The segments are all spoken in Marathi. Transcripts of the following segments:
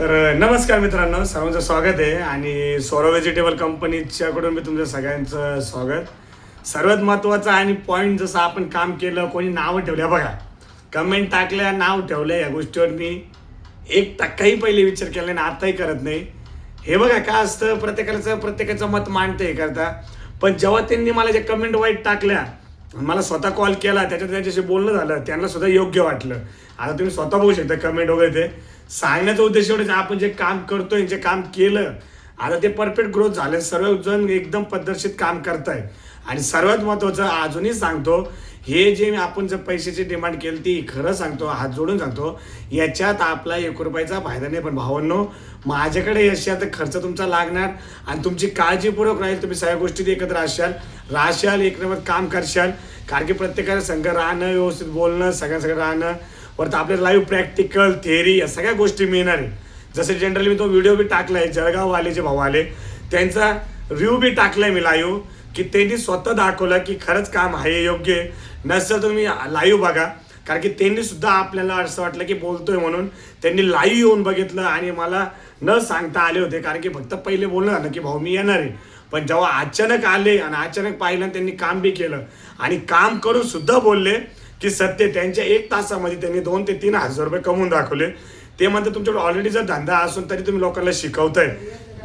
तर नमस्कार मित्रांनो, सर्वांचं स्वागत आहे आणि सौरभ व्हेजिटेबल कंपनीच्याकडून मी तुमचं सगळ्यांचं स्वागत. सर्वात महत्त्वाचं आणि पॉईंट, जसं आपण काम केलं, कोणी नावं ठेवल्या बघा, कमेंट टाकल्या, नाव ठेवलं, या गोष्टीवर मी 1% पहिले विचार केला आणि आताही करत नाही. हे बघा काय असतं, प्रत्येकाचं मत मांडतं हे करता. पण जेव्हा त्यांनी मला जे कमेंट वाईट टाकल्या, मला स्वतः कॉल केला, त्याच्यात त्यांच्याशी बोलणं झालं, त्यांना सुद्धा योग्य वाटलं. आता तुम्ही स्वतः बघू शकता कमेंट वगैरे. ते सांगण्याचा उद्देश एवढंच, आपण जे काम करतोय, जे काम केलं, आता ते परफेक्ट ग्रोथ झाले, सर्वजण एकदम पद्धतशीर काम करताय. आणि सर्वात महत्त्वाचं अजूनही सांगतो, हे जे आपण जर पैशाची डिमांड केली ती खरं सांगतो, हात जोडून सांगतो, याच्यात आपला 1 रुपयाचा फायदा नाही. पण भावांनो, माझ्याकडे याच्यात खर्च तुमचा लागणार आणि तुमची काळजीपूर्वक राहील. तुम्ही सगळ्या गोष्टीत एकत्र राहशाल, एक नंबर काम करशाल. कारण की प्रत्येकाला संघ राहणं, व्यवस्थित बोलणं, सगळं राहणं, परत आपल्याला लाईव्ह प्रॅक्टिकल थेअरी या सगळ्या गोष्टी मिळणार आहे. जसं जनरली मी तो व्हिडिओ बी टाकलाय, जळगाववाले जे भाऊ आले त्यांचा रिव्ह्यू बी टाकलाय मी लाईव्ह, की त्यांनी स्वतः दाखवलं की खरंच काम आहे योग्य. नसेल तुम्ही लाईव्ह बघा, कारण की त्यांनी सुद्धा आपल्याला असं वाटलं की बोलतोय म्हणून त्यांनी लाईव्ह येऊन बघितलं आणि मला न सांगता आले होते. कारण की फक्त पहिले बोलणं झालं की भाऊ मी येणार आहे, पण जेव्हा अचानक आले आणि अचानक पाहिलं, त्यांनी काम बी केलं आणि काम करून सुद्धा बोलले की सत्य, त्यांच्या 1 तासामध्ये त्यांनी 2 ते 3 हजार रुपये कमवून दाखवले. ते म्हणतात तुमच्याकडे ऑलरेडी जर धंदा असून तरी तुम्ही लोकांना शिकवताय,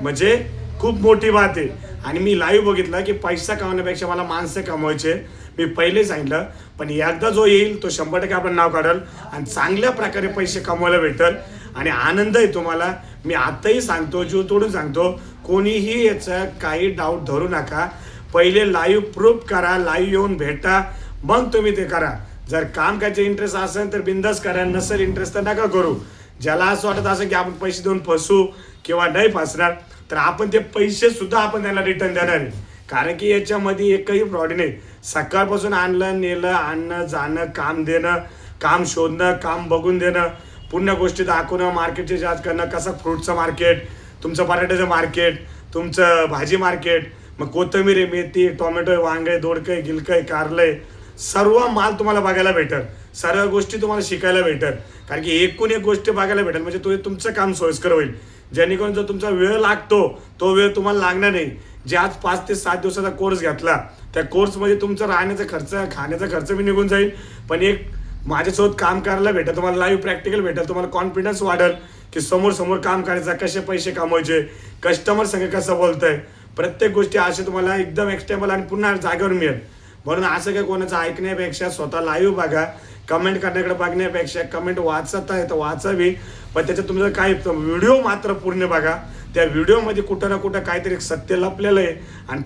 म्हणजे खूप मोठी बात आहे. आणि मी लाईव्ह बघितलं की पैसा कमवण्यापेक्षा मला माणसं कमवायचे, मी पहिले सांगितलं. पण एकदा जो येईल तो 100% आपलं नाव काढेल आणि चांगल्या प्रकारे पैसे कमवायला भेटेल आणि आनंद आहे तुम्हाला. मी आताही सांगतो, जीव तोडून सांगतो, कोणीही याचं काही डाऊट धरू नका. पहिले लाईव्ह प्रूफ करा, लाईव्ह येऊन भेटा, मग तुम्ही ते करा. जर काम करायचं इंटरेस्ट असेल तर बिंदास करा, नसेल इंटरेस्ट तर नका करू. ज्याला असं वाटत असेल की आपण पैसे देऊन फसू किंवा नाही फसणार, तर आपण ते पैसे सुद्धा आपण त्यांना रिटर्न देणार आहे. कारण की याच्यामध्ये एकही फ्रॉड नाही. सकाळपासून आणणं जाणं, काम देणं, काम शोधणं, काम बघून देणं, पूर्ण गोष्टी दाखवणं, मार्केटची जाच करणं, कसं फ्रूटचं मार्केट, तुमचं बटाट्याचं मार्केट, तुमचं भाजी मार्केट, मग कोथिंबीर, मेथी, टोमॅटो, वांगे, दोडकं, गिलकं, कारलं, सर्व माल तुम्हाला बघायला भेटेल. सर्व गोष्टी तुम्हाला शिकायला भेटेल. कारण की एकूण एक गोष्ट बघायला भेटेल, म्हणजे तुमचं काम सोयीस्कर होईल. जेणेकरून जो तुमचा वेळ लागतो तो वेळ तुम्हाला लागणार नाही. जे आज 5 ते 7 दिवसाचा कोर्स घेतला, त्या कोर्समध्ये तुमचा राहण्याचा खर्च, खाण्याचा खर्च बी निघून जाईल. पण एक माझ्यासोबत काम करायला भेटेल, तुम्हाला लाईव्ह प्रॅक्टिकल भेटेल, तुम्हाला कॉन्फिडन्स वाढेल की समोर काम करायचा, कसे पैसे कमवायचे, कस्टमर संग कसं बोलतंय, प्रत्येक गोष्टी असे तुम्हाला एकदम एक्स्टेबल आणि पुन्हा जागेवर मिळेल. म्हणून असं काय कोणाचं ऐकण्यापेक्षा स्वतः लाईव्ह बघा, कमेंट करण्याकडे बघण्यापेक्षा कमेंट वाचता आहे तर वाचावी, पण त्याच्यात तुमचं काय व्हिडिओ मात्र पूर्ण बघा. त्या व्हिडिओमध्ये कुठं ना कुठं काहीतरी सत्य लपलेलं आहे आणि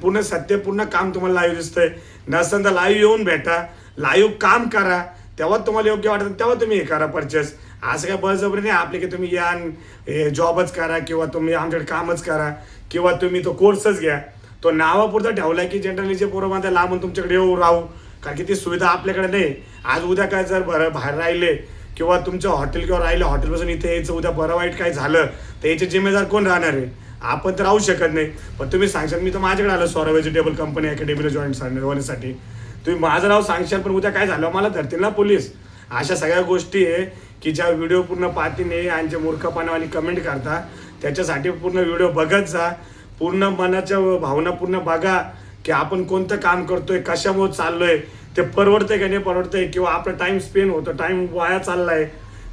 पूर्ण काम तुम्हाला लाईव्ह दिसतंय. नसेल तर लाईव्ह येऊन भेटा, लाईव्ह काम करा, तेव्हा तुम्हाला योग्य वाटतं तेव्हा तुम्ही हे करा परचेस. असं काय बळजबरी नाही आपले की तुम्ही या जॉबच करा किंवा तुम्ही आमच्याकडे कामच करा किंवा तुम्ही तो कोर्सच घ्या. तो नावापुरता ठेवला की जनरली जे पोरं म्हणतात लांबून तुमच्याकडे येऊ राहू, कारण की ती सुविधा आपल्याकडे नाही. आज उद्या काय जर बाहेर राहिले किंवा तुमचं हॉटेल किंवा राहिलं, हॉटेलपासून इथे यायचं, उद्या बरं वाईट काय झालं तर याचे जिम्मेदार कोण राहणार आहे? आपण तर राहू शकत नाही. पण तुम्ही सांगशाल मी तर माझ्याकडे आलो सौरभ व्हेजिटेबल कंपनी अकॅडमीला जॉईन होण्यासाठी, तुम्ही माझं नाव सांगशाल, पण उद्या काय झालं मला धरतील ना पोलीस. अशा सगळ्या गोष्टी आहे की ज्या व्हिडिओ पूर्ण पाहती नाही आणि जे मूर्खपणावाली कमेंट करता, त्याच्यासाठी पूर्ण व्हिडिओ बघत जा, पूर्ण मनाच्या भावना पूर्ण बघा की आपण कोणतं काम करतोय, कशामुळे चाललोय, ते परवडतंय का नाही परवडतंय, किंवा आपला टाइम स्पेंड होतो, टाइम वाया चाललाय.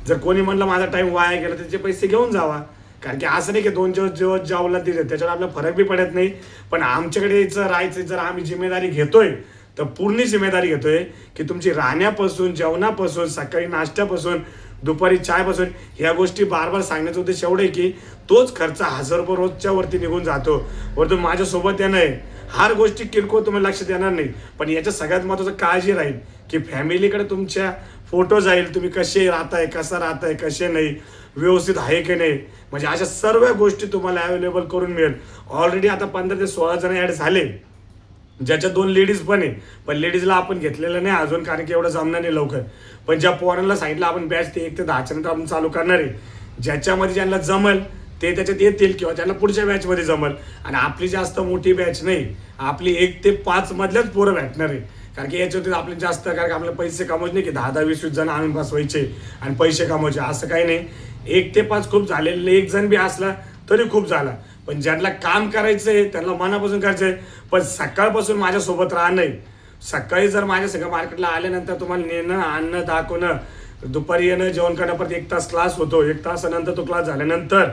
जर कोणी म्हणलं माझा टाइम वाया गेला, त्याचे पैसे घेऊन जावा. कारण की असं नाही की 2 दिवस जेवला दिले त्याच्यावर आपला फरक बी पडत नाही. पण आमच्याकडे यायचं राहायचं, जर आम्ही जिम्मेदारी घेतोय तर पूर्ण जिम्मेदारी घेतोय की तुमची राहण्यापासून, जेवणापासून, सकाळी नाश्त्यापासून, दुपारी चायपासून, ह्या गोष्टी बार सांगण्याचा उद्देश एवढं आहे की तोच खर्च 1000 रुपये रोजच्या वरती निघून जातो. वरतून माझ्यासोबत येणं आहे, हर गोष्टी किरकोळ तुम्ही लक्ष देणार नाही. पण याच्या सगळ्यात महत्त्वाचं काळजी राहील की फॅमिलीकडे तुमच्या फोटो जाईल, तुम्ही कसे राहताय, कसं राहताय, कसे नाही, व्यवस्थित आहे की नाही, म्हणजे अशा सर्व गोष्टी तुम्हाला अवेलेबल करून मिळेल. ऑलरेडी आता 15 ते 16 जण ॲड झाले, ज्याच्या 2 लेडीज पण आहे. पण लेडीजला आपण घेतलेलं नाही अजून, कारण की एवढं जमणार नाही लवकर. पण ज्या पोरांना सांगितलं आपण बॅच ते 1 ते 10 नंतर आपण चालू करणार आहे, ज्याच्यामध्ये ज्यांना जमल ते त्याच्यात येतील किंवा त्यांना पुढच्या बॅचमध्ये जमल. आणि आपली जास्त मोठी बॅच नाही, आपली 1 ते 5 मधल्याच पोरं भेटणार आहे. कारण की याच्यावरती आपले जास्त, कारण की आपल्याला पैसे कमवायचे नाही की 10-10, 20-20 जण आणून बसवायचे आणि पैसे कमवायचे, असं काही नाही. 1 ते 5 खूप झालेले, एक जण बी असला तरी खूप झाला. पण ज्यांना काम करायचं आहे त्यांना मनापासून करायचं आहे. पण सकाळपासून माझ्यासोबत राहणं आहे. सकाळी जर माझ्या सगळं मार्केटला आल्यानंतर तुम्हाला नेणं, आणणं, दाखवणं, दुपारी येणं, जेवण करण्यापर्यंत 1 तास क्लास होतो. 1 तासानंतर तो क्लास झाल्यानंतर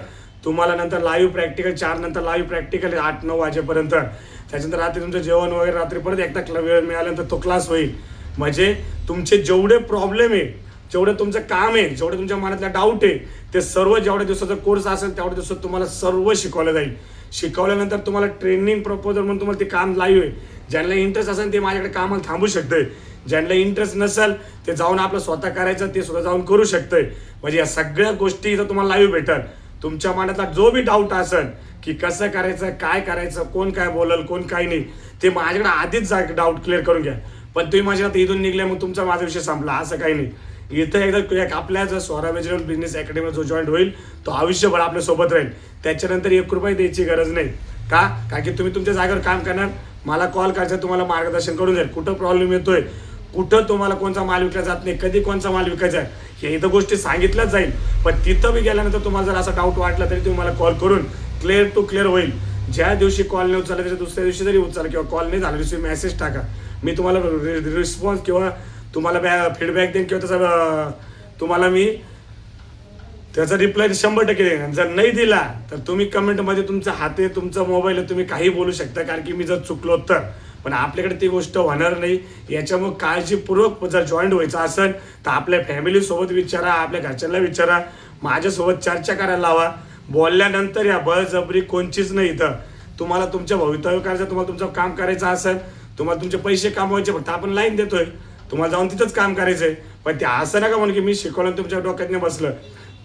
तुम्हाला नंतर लाईव्ह प्रॅक्टिकल, 4 नंतर लाईव्ह प्रॅक्टिकल 8-9 वाजेपर्यंत. त्याच्यानंतर रात्री तुमचं जेवण वगैरे, रात्री परत एकदा वेळ मिळाल्यानंतर तो क्लास होईल. म्हणजे तुमचे जेवढे प्रॉब्लेम आहे, जेवढं तुमचं काम आहे, जेवढं तुमच्या मनातला डाऊट आहे, ते सर्व जेवढ्या दिवसाचा कोर्स असेल तेवढ्या दिवसात तुम्हाला सर्व शिकवलं जाईल. शिकवल्यानंतर तुम्हाला ट्रेनिंग प्रपोजल म्हणून तुम्हाला ते काम लाईव्ह आहे. ज्यांना इंटरेस्ट असेल ते माझ्याकडे कामाला थांबू शकते. ज्यांना इंटरेस्ट नसेल ते जाऊन आपलं स्वतः करायचं ते सुद्धा जाऊन करू शकतंय. म्हणजे या सगळ्या गोष्टी इथं तुम्हाला लाईव्ह भेटल. तुमच्या मनातला जो बी डाऊट असेल की कसं करायचं, काय करायचं, कोण काय बोलल, कोण काय नाही, ते माझ्याकडे आधीच डाऊट क्लिअर करून घ्या. पण तुम्ही माझ्या आता इथून निघले मग तुमचा माझा विषय संपला असं काही नाही. इथं एकदा आपल्या जर स्वरा व्हेजिटेबल बिझनेस अकॅडमीला जो जॉईन होईल तो आयुष्यभर आपल्यासोबत राहील. त्याच्यानंतर 1 रुपया द्यायची गरज नाही. का? कारण की तुम्ही तुमच्या जागेवर काम करणार, मला कॉल करायचं, तुम्हाला मार्गदर्शन करून जाईल. कुठं प्रॉब्लेम येतोय, कुठं तुम्हाला कोणता माल विकला जात नाही, कधी कोणचा माल विकायचा आहे, हे इथं गोष्टी सांगितल्याच जाईल. पण तिथं बी गेल्यानंतर तुम्हाला जर असा डाऊट वाटला तरी तुम्ही मला कॉल करून क्लिअर टू क्लिअर होईल. ज्या दिवशी कॉल नाही उचलला त्याच्या दुसऱ्या दिवशी जरी उचला किंवा कॉल नाही झाला दिवशी मेसेज टाका. मी तुम्हाला रिस्पॉन्स किंवा तुम्हाला फीडबॅक देईन किंवा त्याचा तुम्हाला मी त्याचा रिप्लाय 100% देईन. जर नाही दिला तर तुम्ही कमेंटमध्ये तुमचा हात आहे, तुमचा मोबाईल आहे, तुम्ही काही बोलू शकता. कारण की मी जर चुकलो तर, पण आपल्याकडे ती गोष्ट होणार नाही. याच्यामुळे काळजीपूर्वक जर जॉईंट व्हायचं असेल तर आपल्या फॅमिलीसोबत विचारा, आपल्या घरच्यांना विचारा, माझ्यासोबत चर्चा करायला लावा. बोलल्यानंतर या बळजबरी कोणचीच नाही. इथं तुम्हाला तुमच्या भवितव्य करायचं, तुम्हाला तुमचं काम करायचं असेल, तुम्हाला तुमचे पैसे कमवायचे, फक्त आपण लाईन देतोय, तुम्हाला जाऊन तिथंच काम करायचंय. पण ते असं नका म्हणून की मी शिकवलं तुमच्या डोक्यात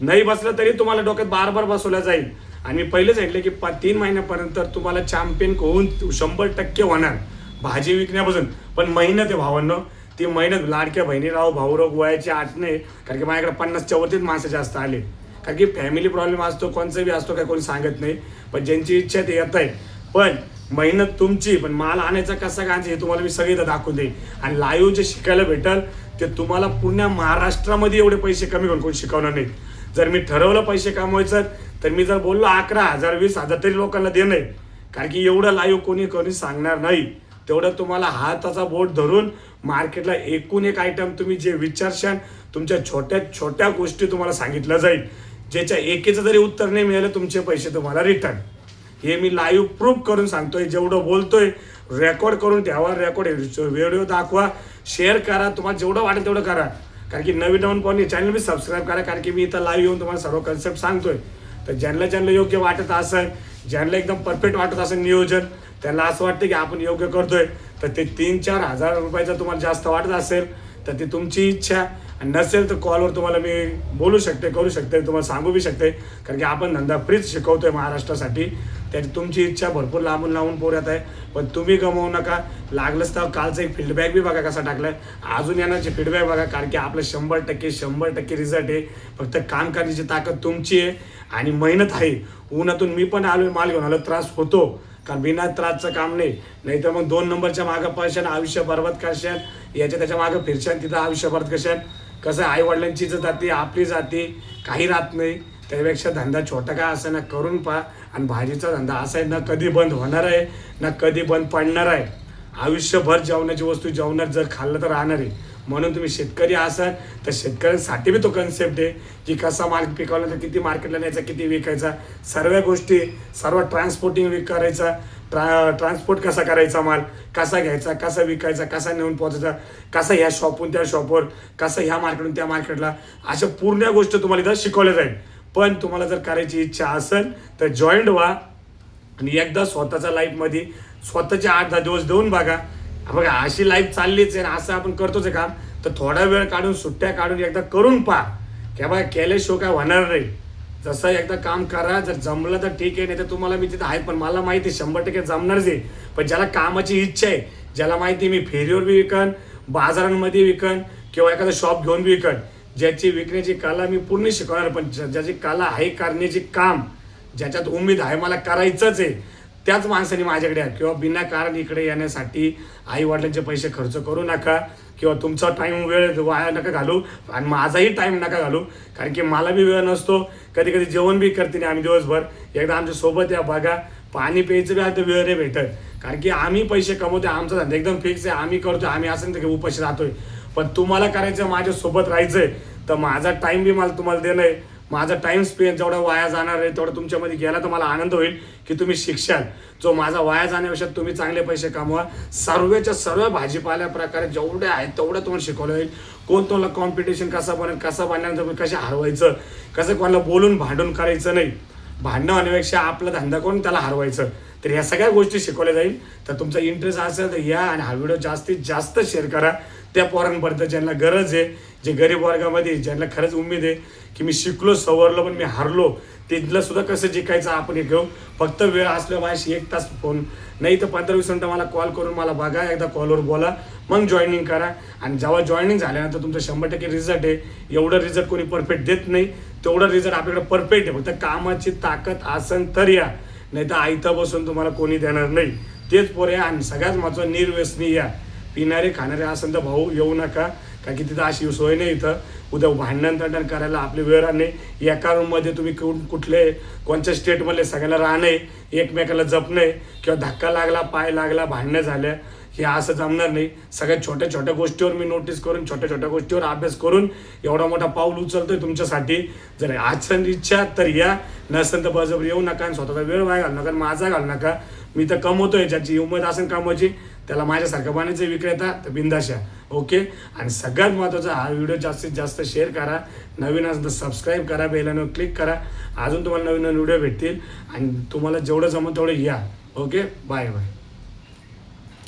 नाही बसलं तरी तुम्हाला डोक्यात बार बसवलं जाईल. आणि मी पहिलेच ऐकलं की 3 महिन्यापर्यंत तुम्हाला चॅम्पियन होऊन 100% होणार भाजी विकण्यापासून. पण मेहनत आहे भावांनो, ती मेहनत. लाडक्या बहिणीराव भाऊराव वयाची आठ नाही, कारण की माझ्याकडे 50च्या वरतीच माणसं जास्त आले. कारण की फॅमिली प्रॉब्लेम असतो, कोणचा बी असतो, काय कोणी सांगत नाही. पण ज्यांची इच्छा ते येत आहे. पण मेहनत तुमची, पण माल आणायचा कसा घालायचा हे तुम्हाला मी सगळी दाखवून देईन. आणि लाईव्ह जे शिकायला भेटल ते तुम्हाला पूर्ण महाराष्ट्रामध्ये एवढे पैसे कमी घेऊन कोणी शिकवणार नाही. जर मी ठरवलं पैसे कमवायचं तर मी जर बोललो 11,000 20,000 तरी लोकांना देणं आहे. कारण की एवढं लाईव्ह कोणी सांगणार नाही. तेवढं तुम्हाला हाताचा बोट धरून मार्केटला एकूण एक आयटम तुम्ही जे विचारशाल, तुमच्या छोट्या छोट्या गोष्टी तुम्हाला सांगितलं जाईल. ज्याच्या एकेचं जरी उत्तर नाही मिळालं तुमचे पैसे तुम्हाला रिटर्न. हे मी लाईव्ह प्रूफ करून सांगतोय. जेवढं बोलतोय रेकॉर्ड करून ठेवा, व्हिडिओ दाखवा, शेअर करा, तुम्हाला जेवढं वाटेल तेवढं करा. कारण की नवीन पाहून चॅनल मी सबस्क्राईब करा. कारण की मी इथं लाईव्ह येऊन तुम्हाला सर्व कन्सेप्ट सांगतोय. तर ज्यांना योग्य वाटत असेल, ज्यांना एकदम परफेक्ट वाटत असेल नियोजन, त्यांना असं वाटतं की आपण योग्य करतोय, तर ते 3-4 हजार रुपयाचं तुम्हाला जास्त वाटत असेल तर ती तुमची इच्छा. आणि नसेल तर कॉलवर तुम्हाला मी बोलू शकते, करू शकते, तुम्हाला सांगू बी शकते. कारण की आपण धंदा फ्रीच शिकवतोय महाराष्ट्रासाठी. त्याची तुमची इच्छा भरपूर लांबून पोरत आहे. पण तुम्ही गमवू नका. लागलंच तर कालचा एक फीडबॅक बी बघा कसा टाकलाय, अजून येण्याचे फीडबॅक बघा. कारण की आपलं 100% रिझल्ट आहे. फक्त काम करण्याची ताकद तुमची आहे आणि मेहनत आहे. उन्हातून मी पण आलो, माल घेऊन आलो, त्रास होतो. कारण बिना त्रासचं काम नाही तर मग 2 नंबरच्या मागं पळशान, आयुष्य बरबाद करशान, त्याच्या मागं फिरशान, तिथं आयुष्य बरबाद करशान. कसं आई वडिलांची जाते, आपली जाते, काही राहत नाही. त्यापेक्षा धंदा छोटा काय असं ना करून पहा. आणि भाजीचा धंदा असा आहे ना कधी बंद होणार आहे ना कधी बंद पडणार आहे. आयुष्यभर जेवणाची वस्तू जेवणार, जर खाल्लं तर राहणार आहे. म्हणून तुम्ही शेतकरी असाल तर शेतकऱ्यांसाठी बी तो कन्सेप्ट आहे की कसा माल पिकवला तर किती मार्केटला न्यायचा, किती विकायचा, सर्व गोष्टी, सर्व ट्रान्सपोर्टिंग करायचा, ट्रान्सपोर्ट कसा करायचा, माल कसा घ्यायचा, कसा विकायचा, कसा नेऊन पोहोचायचा, कसा ह्या शॉपहून त्या शॉपवर, कसं ह्या मार्केटून त्या मार्केटला, अशा पूर्ण गोष्टी तुम्हाला इथं शिकवल्या जाईल. पण तुम्हाला जर करायची इच्छा असेल तर जॉईंट व्हा आणि एकदा स्वतःच्या लाईफमध्ये स्वतःचे 8-10 दिवस देऊन बघा. बघा अशी लाईफ चाललीच आहे, असं आपण करतोच आहे काम, तर थोडा वेळ काढून, सुट्ट्या काढून एकदा करून पहा. की बघा केल्याशिवाय काय होणार नाही. जसं एकदा काम करा, जर जमलं तर ठीक आहे, नाही तर तुम्हाला मी तिथं आहे. पण मला माहिती 100% जमणारच आहे. पण ज्याला कामाची इच्छा आहे, ज्याला माहिती मी फेरीवर बी विकन, बाजारांमध्ये विकन किंवा एखादं शॉप घेऊन बी विकन, ज्याची विकण्याची कला मी पूर्ण शिकवणार. पण ज्याची कला आहे करण्याची काम, ज्याच्यात उमेद आहे मला करायचंच आहे, त्याच माणसाने माझ्याकडे किंवा बिना कारण इकडे येण्यासाठी आई वडिलांचे पैसे खर्च करू नका किंवा तुमचा टाईम वेळ वाया नका घालू आणि माझाही टाईम नका घालू. कारण की मला बी वेळ नसतो. कधी कधी जेवण बी करते नाही आम्ही दिवसभर. एकदा आमच्या सोबत या बघा. पाणी प्यायचं बी आता वेळ नाही भेटत, कारण की आम्ही पैसे कमवतोय, आमचा धंदा एकदम फिक्स आहे, आम्ही करतोय, आम्ही असं नाही की उपाशी राहतोय. पण तुम्हाला करायचं माझ्यासोबत राहायचंय तर माझा टाइम बी मला तुम्हाला देणं आहे. माझा टाइम स्पेंड जेवढा वाया जाणार आहे तेवढा तुमच्यामध्ये गेला तर मला आनंद होईल की तुम्ही शिक्षाल. जो माझा वाया जाण्यापेक्षा तुम्ही चांगले पैसे कमवा. सर्वच्या सर्व भाजीपाल्या प्रकारे जेवढे आहेत तेवढं तुम्हाला शिकवलं जाईल. कोण तुम्हाला कॉम्पिटिशन कसा बनेल, कसं बनल्यानंतर कसं हरवायचं, कसं कोणाला बोलून भांडून करायचं नाही. भांडणं होण्यापेक्षा आपला धंदा करून त्याला हरवायचं. तर ह्या सगळ्या गोष्टी शिकवल्या जाईल. तर तुमचा इंटरेस्ट असेल तर या आणि हा व्हिडिओ जास्तीत जास्त शेअर करा त्या पोरांपर्यंत ज्यांना गरज आहे, जे गरीब वर्गामध्ये ज्यांना खरंच उमेद आहे की मी शिकलो सवरलो पण मी हरलो, तिथलं सुद्धा कसं जिंकायचं आपण हे घेऊ. फक्त वेळ असल्या माझ्याशी 1 तास फोन नाही तर 15-20 मिनटं मला कॉल करून मला बघा, एकदा कॉलवर बोला, मग जॉईनिंग करा. आणि जेव्हा जॉईनिंग झाल्यानंतर तुमचं 100% रिझल्ट आहे. एवढं रिझल्ट कोणी परफेक्ट देत नाही, तेवढं रिझल्ट आपल्याकडे परफेक्ट आहे. फक्त कामाची ताकद असन तर या, नाही तर आयतं बसून तुम्हाला कोणी देणार नाही. तेच पोरे. आणि सगळ्यात महत्त्वाचं निर्व्यसनी या. पिणारे खाणारे असेल तर भाऊ येऊ नका, कारण की तिथं अशी सोय नाही. इथं उद्या भांडण तंडण करायला आपले वेळ राहणे. एका रूममध्ये तुम्ही कुठले कोणत्या स्टेटमधले सगळ्याला राहणे, एकमेकाला जपणे, किंवा धक्का लागला, पाय लागला, भांडणं झाल्या, हे असं जमणार नाही. सगळ्या छोट्या छोट्या गोष्टीवर मी नोटीस करून, छोट्या छोट्या गोष्टीवर अभ्यास करून एवढा मोठा पाऊल उचलतोय तुमच्यासाठी. जर आजच्या इच्छा तर या, नसेल तर बळजबरी येऊ नका आणि स्वतःचा वेळ वाया घालू नका, माझा घालू नका. मी तर कमवतोय, ज्याची उमेद असेल कामाची त्याला माझ्यासारखं बनायचं विक्रेता तर बिंदाशा. ओके. आणि सगळ्यात महत्त्वाचा हा व्हिडिओ जास्तीत जास्त शेअर करा. नवीन असेल तर सबस्क्राईब करा, बेलानं क्लिक करा. अजून तुम्हाला नवीन नवीन व्हिडिओ भेटतील आणि तुम्हाला जेवढं जमतं तेवढं या. ओके. Bye bye.